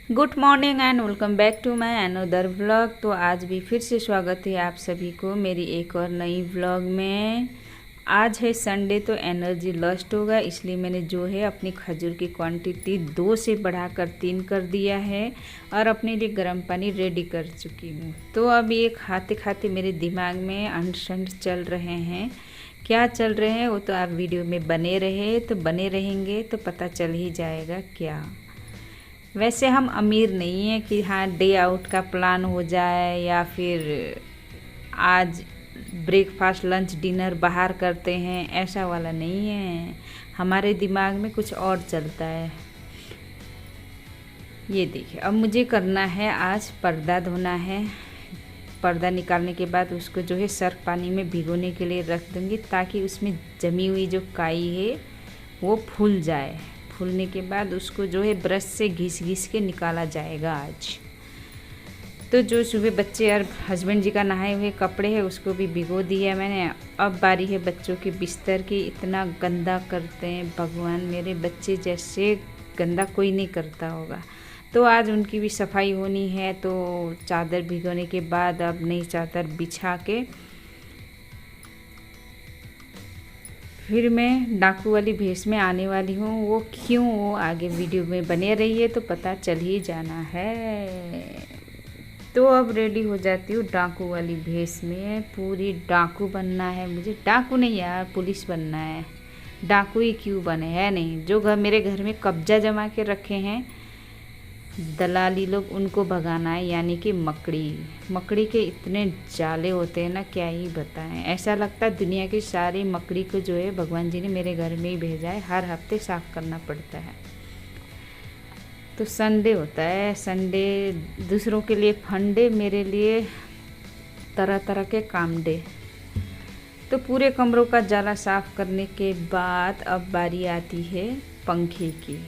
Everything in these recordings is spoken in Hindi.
Good morning and welcome back to my another vlog. तो आज भी फिर से स्वागत है आप सभी को मेरी एक और नई व्लॉग में। आज है संडे तो एनर्जी लॉस्ट होगा, इसलिए मैंने जो है अपनी खजूर की क्वांटिटी 2 से बढ़ाकर 3 कर दिया है और अपने लिए गर्म पानी रेडी कर चुकी हूँ। तो अब ये खाते खाते मेरे दिमाग में अंड चल रहे हैं। क्या चल रहे हैं वो तो आप वीडियो में बने रहेंगे तो पता चल ही जाएगा क्या। वैसे हम अमीर नहीं हैं कि हाँ डे आउट का प्लान हो जाए या फिर आज ब्रेकफास्ट लंच डिनर बाहर करते हैं, ऐसा वाला नहीं है। हमारे दिमाग में कुछ और चलता है। ये देखिए, अब मुझे करना है, आज पर्दा धोना है। पर्दा निकालने के बाद उसको जो है सर्फ पानी में भिगोने के लिए रख दूँगी ताकि उसमें जमी हुई जो काई है वो फूल जाए। फूलने के बाद उसको जो है ब्रश से घिस के निकाला जाएगा आज। तो जो सुबह बच्चे और हस्बैंड जी का नहाए हुए कपड़े हैं उसको भी भिगो दिया मैंने। अब बारी है बच्चों के बिस्तर की। इतना गंदा करते हैं, भगवान मेरे बच्चे जैसे गंदा कोई नहीं करता होगा। तो आज उनकी भी सफाई होनी है। तो चादर भिगोने के बाद अब नई चादर बिछा के फिर मैं डाकू वाली भेष में आने वाली हूँ। वो क्यों, वो आगे वीडियो में बने रहिए तो पता चल ही जाना है। तो अब रेडी हो जाती हूँ डाकू वाली भेष में। पूरी डाकू बनना है मुझे। डाकू नहीं यार, पुलिस बनना है। डाकू ही क्यों बने, है नहीं। जो मेरे घर में कब्जा जमा के रखे हैं दलाली लोग, उनको भगाना है, यानी कि मकड़ी के इतने जाले होते हैं ना, क्या ही बताएं। ऐसा लगता है दुनिया की सारी मकड़ी को जो है भगवान जी ने मेरे घर में ही भेजा है। हर हफ्ते साफ करना पड़ता है। तो संडे होता है, संडे दूसरों के लिए फंडे, मेरे लिए तरह तरह के काम डे। तो पूरे कमरों का जाला साफ करने के बाद अब बारी आती है पंखे की।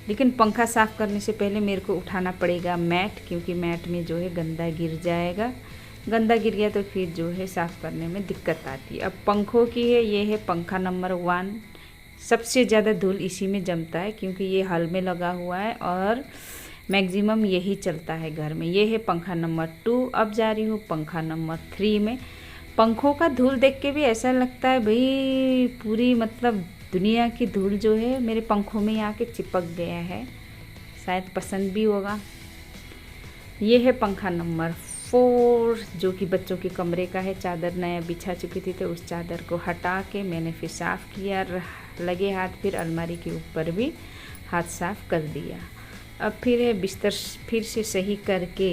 लेकिन पंखा साफ़ करने से पहले मेरे को उठाना पड़ेगा मैट, क्योंकि मैट में जो है गंदा गिर जाएगा। गंदा गिर गया तो फिर जो है साफ़ करने में दिक्कत आती है। अब पंखों की है, ये है पंखा नंबर 1। सबसे ज़्यादा धूल इसी में जमता है क्योंकि ये हॉल में लगा हुआ है और मैक्सिमम यही चलता है घर में। ये है पंखा नंबर 2। अब जा रही हूँ पंखा नंबर 3 में। पंखों का धूल देख के भी ऐसा लगता है भाई पूरी मतलब दुनिया की धूल जो है मेरे पंखों में आके चिपक गया है। शायद पसंद भी होगा। ये है पंखा नंबर 4 जो कि बच्चों के कमरे का है। चादर नया बिछा चुकी थी तो उस चादर को हटा के मैंने फिर साफ़ किया। लगे हाथ फिर अलमारी के ऊपर भी हाथ साफ़ कर दिया। अब फिर है बिस्तर फिर से सही करके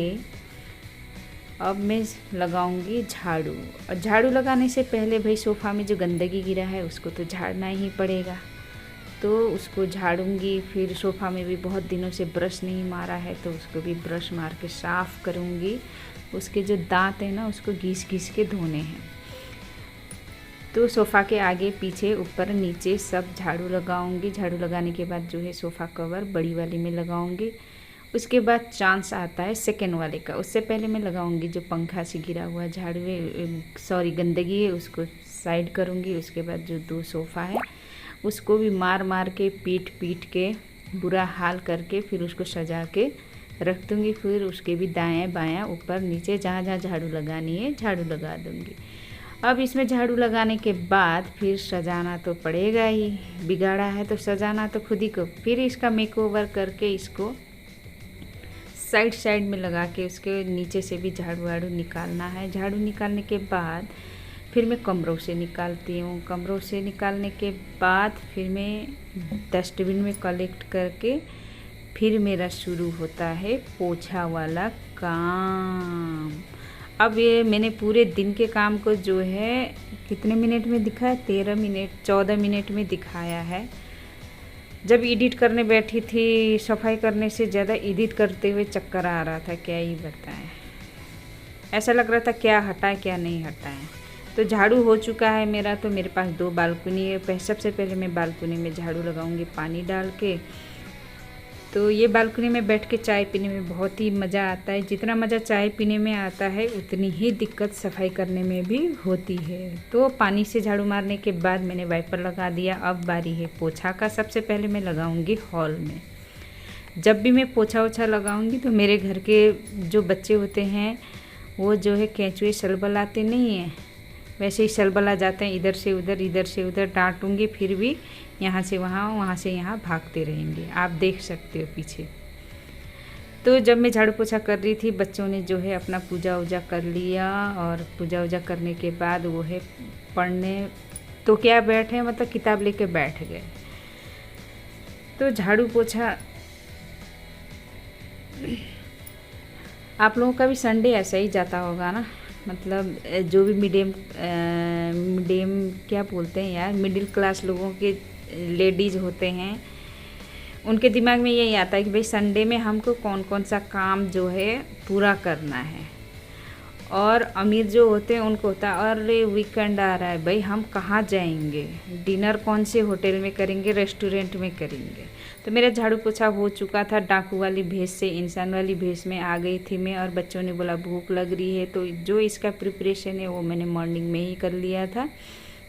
अब मैं लगाऊंगी झाड़ू। और झाड़ू लगाने से पहले भाई सोफ़ा में जो गंदगी गिरा है उसको तो झाड़ना ही पड़ेगा। तो उसको झाड़ूंगी। फिर सोफ़ा में भी बहुत दिनों से ब्रश नहीं मारा है तो उसको भी ब्रश मार के साफ़ करूंगी। उसके जो दांत हैं ना उसको घिस के धोने हैं। तो सोफ़ा के आगे पीछे ऊपर नीचे सब झाड़ू लगाऊंगी। झाड़ू लगाने के बाद जो है सोफ़ा कवर बड़ी वाली में लगाऊंगी। उसके बाद चांस आता है सेकेंड वाले का। उससे पहले मैं लगाऊंगी जो पंखा से गिरा हुआ झाड़ू है, गंदगी है, उसको साइड करूंगी। उसके बाद जो 2 सोफ़ा है उसको भी मार के पीट के बुरा हाल करके फिर उसको सजा के रख दूँगी। फिर उसके भी दाएं बायां ऊपर नीचे जहाँ जहाँ झाड़ू लगानी है झाड़ू लगा दूँगी। अब इसमें झाड़ू लगाने के बाद फिर सजाना तो पड़ेगा ही। बिगाड़ा है तो सजाना तो खुद ही को। फिर इसका मेकओवर करके इसको साइड में लगा के उसके नीचे से भी झाड़ू वाड़ू निकालना है। झाड़ू निकालने के बाद फिर मैं कमरों से निकालती हूँ। कमरों से निकालने के बाद फिर मैं डस्टबिन में कलेक्ट करके फिर मेरा शुरू होता है पोछा वाला काम। अब ये मैंने पूरे दिन के काम को जो है कितने मिनट में दिखाया, 13 मिनट 14 मिनट में दिखाया है। जब एडिट करने बैठी थी सफाई करने से ज़्यादा एडिट करते हुए चक्कर आ रहा था, क्या ही बताएं। ऐसा लग रहा था क्या हटाएं क्या नहीं हटाएं। तो झाड़ू हो चुका है मेरा। तो मेरे पास 2 बालकनी है। सबसे पहले मैं बालकनी में झाड़ू लगाऊंगी पानी डाल के। तो ये बालकनी में बैठ के चाय पीने में बहुत ही मज़ा आता है। जितना मज़ा चाय पीने में आता है उतनी ही दिक्कत सफाई करने में भी होती है। तो पानी से झाड़ू मारने के बाद मैंने वाइपर लगा दिया। अब बारी है पोछा का। सबसे पहले मैं लगाऊंगी हॉल में। जब भी मैं पोछा ओछा लगाऊंगी तो मेरे घर के जो बच्चे होते हैं वो जो है केंचुए सलबलाते नहीं हैं, वैसे ही सलबला जाते हैं, इधर से उधर डांटूंगी फिर भी यहाँ से वहाँ से यहाँ भागते रहेंगे। आप देख सकते हो पीछे। तो जब मैं झाड़ू पोछा कर रही थी बच्चों ने जो है अपना पूजा वूजा कर लिया, और पूजा वूजा करने के बाद वो है पढ़ने तो क्या बैठे, मतलब किताब लेके बैठ गए। तो झाड़ू पोछा आप लोगों का भी संडे ऐसा ही जाता होगा ना, मतलब जो भी मीडियम क्या बोलते हैं यार, मिडिल क्लास लोगों के लेडीज़ होते हैं, उनके दिमाग में यही आता है कि भाई संडे में हमको कौन कौन सा काम जो है पूरा करना है। और अमीर जो होते हैं उनको होता है अरे वीकेंड आ रहा है भाई, हम कहाँ जाएंगे, डिनर कौन से होटल में करेंगे, रेस्टोरेंट में करेंगे। तो मेरा झाड़ू पोछा हो चुका था, डाकू वाली भेष से इंसान वाली भेष में आ गई थी मैं, और बच्चों ने बोला भूख लग रही है, तो जो इसका प्रिपरेशन है वो मैंने मॉर्निंग में ही कर लिया था,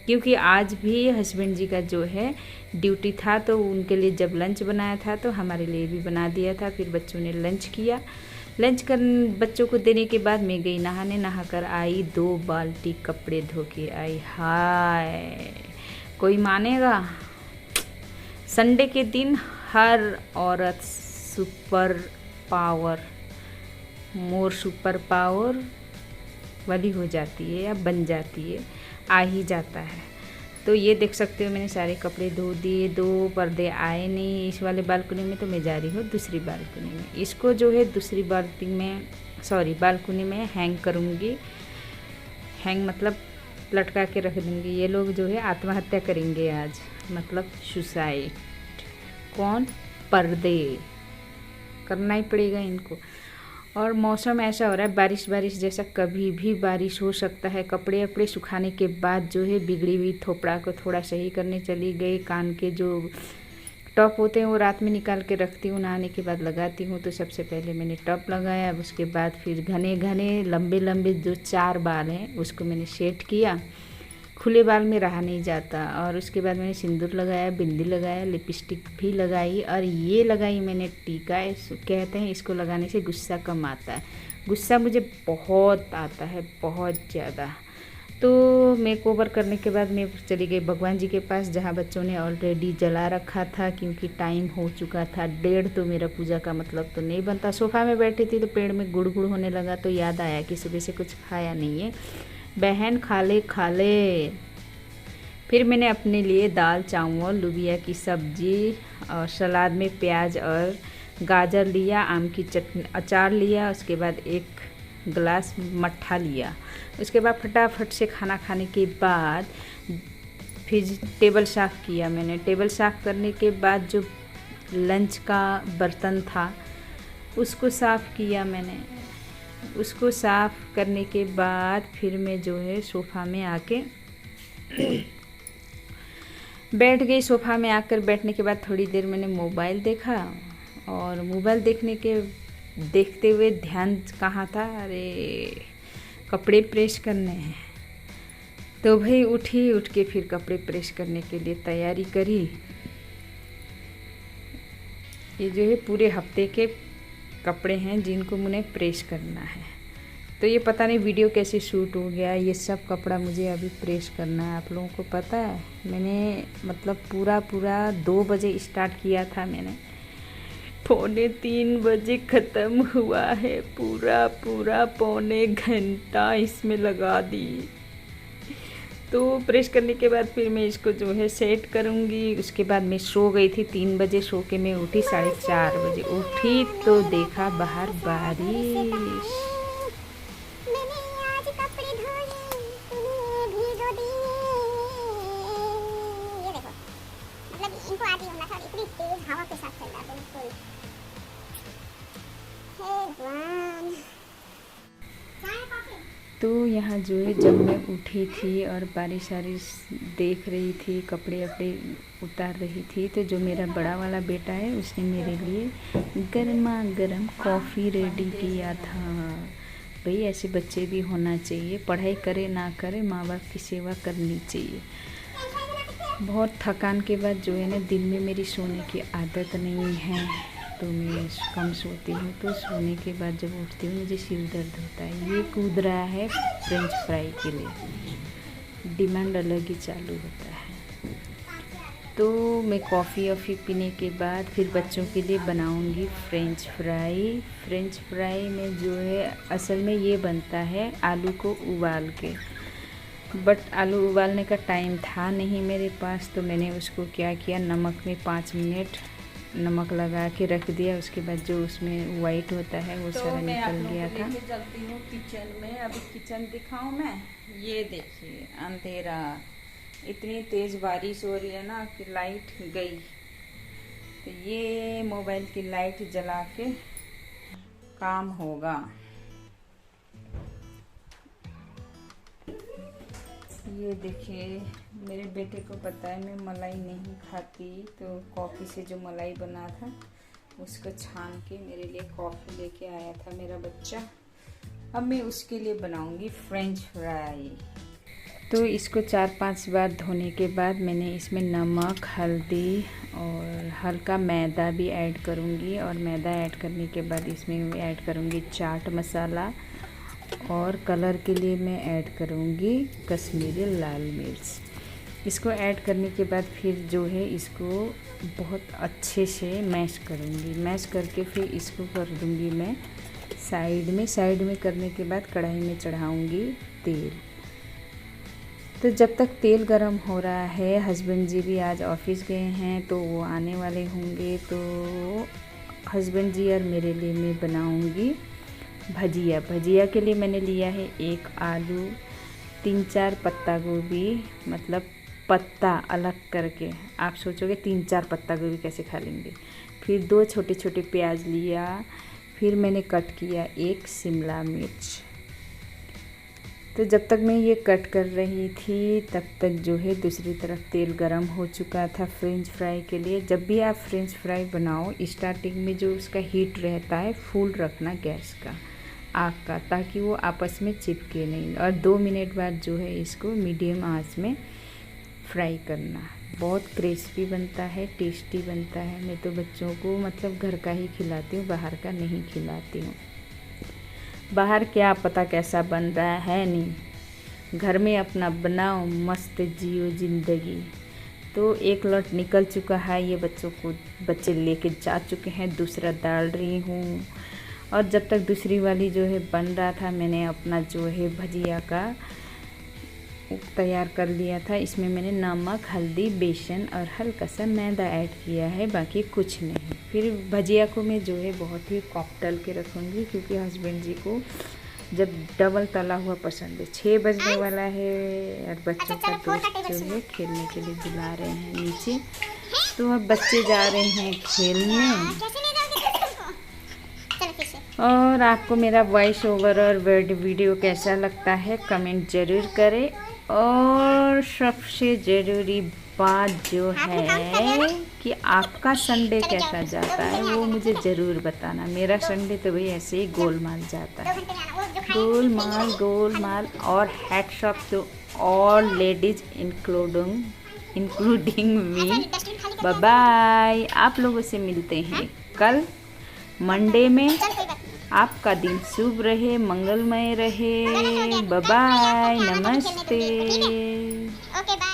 क्योंकि आज भी हस्बैंड जी का जो है ड्यूटी था, तो उनके लिए जब लंच बनाया था तो हमारे लिए भी बना दिया था। फिर बच्चों ने लंच किया, लंच कर बच्चों को देने के बाद मैं गई नहाने, नहा कर आई, 2 बाल्टी कपड़े धो के आई। हाय कोई मानेगा, संडे के दिन हर औरत सुपर पावर, मोर सुपर पावर वाली हो जाती है या बन जाती है, आ ही जाता है। तो ये देख सकते हो मैंने सारे कपड़े धो दिए, 2 पर्दे आए नहीं इस वाले बालकनी में, तो मैं जा रही हूँ दूसरी बालकनी में। इसको जो है दूसरी बालकनी में हैंग करूँगी, हैंग मतलब लटका के रख दूँगी। ये लोग जो है आत्महत्या करेंगे आज, मतलब सुसाइड। कौन? पर्दे करना ही पड़ेगा इनको। और मौसम ऐसा हो रहा है बारिश जैसा, कभी भी बारिश हो सकता है। कपड़े वपड़े सुखाने के बाद जो है बिगड़ी हुई थोपड़ा को थोड़ा सही करने चली गई। कान के जो टॉप होते हैं वो रात में निकाल के रखती हूँ, नहाने के बाद लगाती हूँ। तो सबसे पहले मैंने टॉप लगाया, उसके बाद फिर घने घने लंबे जो 4 बाल हैं उसको मैंने सेट किया। खुले बाल में रहा नहीं जाता। और उसके बाद मैंने सिंदूर लगाया, बिंदी लगाया, लिपस्टिक भी लगाई, और ये लगाई मैंने टीका। कहते हैं इसको लगाने से गुस्सा कम आता है। गुस्सा मुझे बहुत आता है, बहुत ज़्यादा। तो मेक ओवर करने के बाद मैं चली गई भगवान जी के पास, जहाँ बच्चों ने ऑलरेडी जला रखा था, क्योंकि टाइम हो चुका था 1:30। तो मेरा पूजा का मतलब तो नहीं बनता। सोफ़ा में बैठी थी तो पेड़ में गुड़ गुड़ होने लगा, तो याद आया कि सुबह से कुछ खाया नहीं है, बहन खा ले। फिर मैंने अपने लिए दाल चावल, लोबिया की सब्जी, और सलाद में प्याज और गाजर लिया, आम की चटनी, अचार लिया, उसके बाद 1 गिलास मट्ठा लिया। उसके बाद फटाफट से खाना खाने के बाद फिर टेबल साफ़ किया मैंने। टेबल साफ़ करने के बाद जो लंच का बर्तन था उसको साफ़ किया मैंने। उसको साफ़ करने के बाद फिर मैं जो है सोफ़ा में आके बैठ गई। सोफ़ा में आकर बैठने के बाद थोड़ी देर मैंने मोबाइल देखा, और मोबाइल देखते हुए ध्यान कहाँ था, अरे कपड़े प्रेस करने हैं। तो भाई उठ के फिर कपड़े प्रेस करने के लिए तैयारी करी। ये जो है पूरे हफ्ते के कपड़े हैं जिनको मुझे प्रेस करना है। तो ये पता नहीं वीडियो कैसे शूट हो गया, ये सब कपड़ा मुझे अभी प्रेस करना है। आप लोगों को पता है मैंने मतलब पूरा 2 बजे स्टार्ट किया था मैंने, 2:45 बजे ख़त्म हुआ है। पूरा पौने घंटा इसमें लगा दी। तो प्रेस करने के बाद फिर मैं इसको जो है सेट करूँगी। उसके बाद मैं सो गई थी, 3 बजे सो के मैं उठी, 4:30 बजे उठी तो देखा बाहर बारिश। तो यहाँ जो है जब मैं उठी थी और बारिश देख रही थी, कपड़े वपड़े उतार रही थी, तो जो मेरा बड़ा वाला बेटा है उसने मेरे लिए गर्मा गर्म कॉफ़ी रेडी किया था। भाई ऐसे बच्चे भी होना चाहिए, पढ़ाई करे ना करे माँ बाप की सेवा करनी चाहिए। बहुत थकान के बाद जो है ना दिन में मेरी सोने की आदत नहीं है, रातों में कम सोती हूँ, तो सोने के बाद जब उठती हूँ मुझे सिर दर्द होता है। ये कूद रहा है फ्रेंच फ्राई के लिए, डिमांड अलग ही चालू होता है। तो मैं कॉफ़ी वॉफ़ी पीने के बाद फिर बच्चों के लिए बनाऊंगी फ्रेंच फ्राई। फ्रेंच फ्राई में जो है असल में ये बनता है आलू को उबाल के, बट आलू उबालने का टाइम था नहीं मेरे पास, तो मैंने उसको क्या किया, नमक में 5 मिनट नमक लगा के रख दिया। उसके बाद जो उसमें वाइट होता है वो सारा निकल गया था। मैं चलती हूँ किचन में। अभी किचन दिखाऊँ मैं? ये देखिए अंधेरा, इतनी तेज़ बारिश हो रही है ना कि लाइट गई। तो ये मोबाइल की लाइट जला के काम होगा। ये देखिए मेरे बेटे को पता है मैं मलाई नहीं खाती, तो कॉफ़ी से जो मलाई बना था उसको छान के मेरे लिए कॉफ़ी लेके आया था मेरा बच्चा। अब मैं उसके लिए बनाऊंगी फ्रेंच फ्राई। तो इसको 4-5 बार धोने के बाद मैंने इसमें नमक, हल्दी और हल्का मैदा भी ऐड करूँगी, और मैदा ऐड करने के बाद इसमें ऐड करूँगी चाट मसाला, और कलर के लिए मैं ऐड करूँगी कश्मीरी लाल मिर्च। इसको ऐड करने के बाद फिर जो है इसको बहुत अच्छे से मैश करूँगी। मैश करके फिर इसको कर दूँगी मैं साइड में करने के बाद कढ़ाई में चढ़ाऊँगी तेल। तो जब तक तेल गरम हो रहा है, हस्बैंड जी भी आज ऑफिस गए हैं तो वो आने वाले होंगे, तो हस्बैंड जी और मेरे लिए मैं बनाऊंगी भजिया। भजिया के लिए मैंने लिया है 1 आलू, 3-4 पत्ता गोभी, मतलब पत्ता अलग करके। आप सोचोगे 3-4 पत्ता गोभी कैसे खा लेंगे। फिर 2 छोटे छोटे प्याज लिया, फिर मैंने कट किया 1 शिमला मिर्च। तो जब तक मैं ये कट कर रही थी तब तक जो है दूसरी तरफ तेल गरम हो चुका था फ्रेंच फ्राई के लिए। जब भी आप फ्रेंच फ्राई बनाओ, स्टार्टिंग में जो उसका हीट रहता है फुल रखना गैस का, आग का, ताकि वो आपस में चिपके नहीं। और 2 मिनट बाद जो है इसको मीडियम आंच में फ्राई करना। बहुत क्रिस्पी बनता है, टेस्टी बनता है। मैं तो बच्चों को मतलब घर का ही खिलाती हूँ, बाहर का नहीं खिलाती हूँ। बाहर क्या पता कैसा बन रहा है, नहीं, घर में अपना बनाओ, मस्त जियो ज़िंदगी। तो एक लौट निकल चुका है, ये बच्चे लेके जा चुके हैं, दूसरा डाल रही हूँ। और जब तक दूसरी वाली जो है बन रहा था, मैंने अपना जो है भजिया का तैयार कर लिया था। इसमें मैंने नमक, हल्दी, बेसन और हल्का सा मैदा ऐड किया है, बाकी कुछ नहीं। फिर भजिया को मैं जो है बहुत ही कॉक तल के रखूँगी, क्योंकि हस्बैंड जी को जब डबल तला हुआ पसंद है। 6 बजने वाला है और बच्चों का दोस्त जो है खेलने के लिए बुला रहे हैं नीचे। तो अब बच्चे जा रहे हैं खेलने। और आपको मेरा वॉइस ओवर और वर्ड वीडियो कैसा लगता है कमेंट ज़रूर करें। और सबसे ज़रूरी बात जो है कि आपका संडे कैसा जाता है वो मुझे ज़रूर बताना। मेरा संडे तो भाई ऐसे ही गोलमाल जाता है, गोलमाल। और hats off to all ladies including me. Bye bye. आप लोगों से मिलते हैं कल मंडे में। आपका दिन शुभ रहे, मंगलमय रहे। बाय बाय, नमस्ते। Okay bye.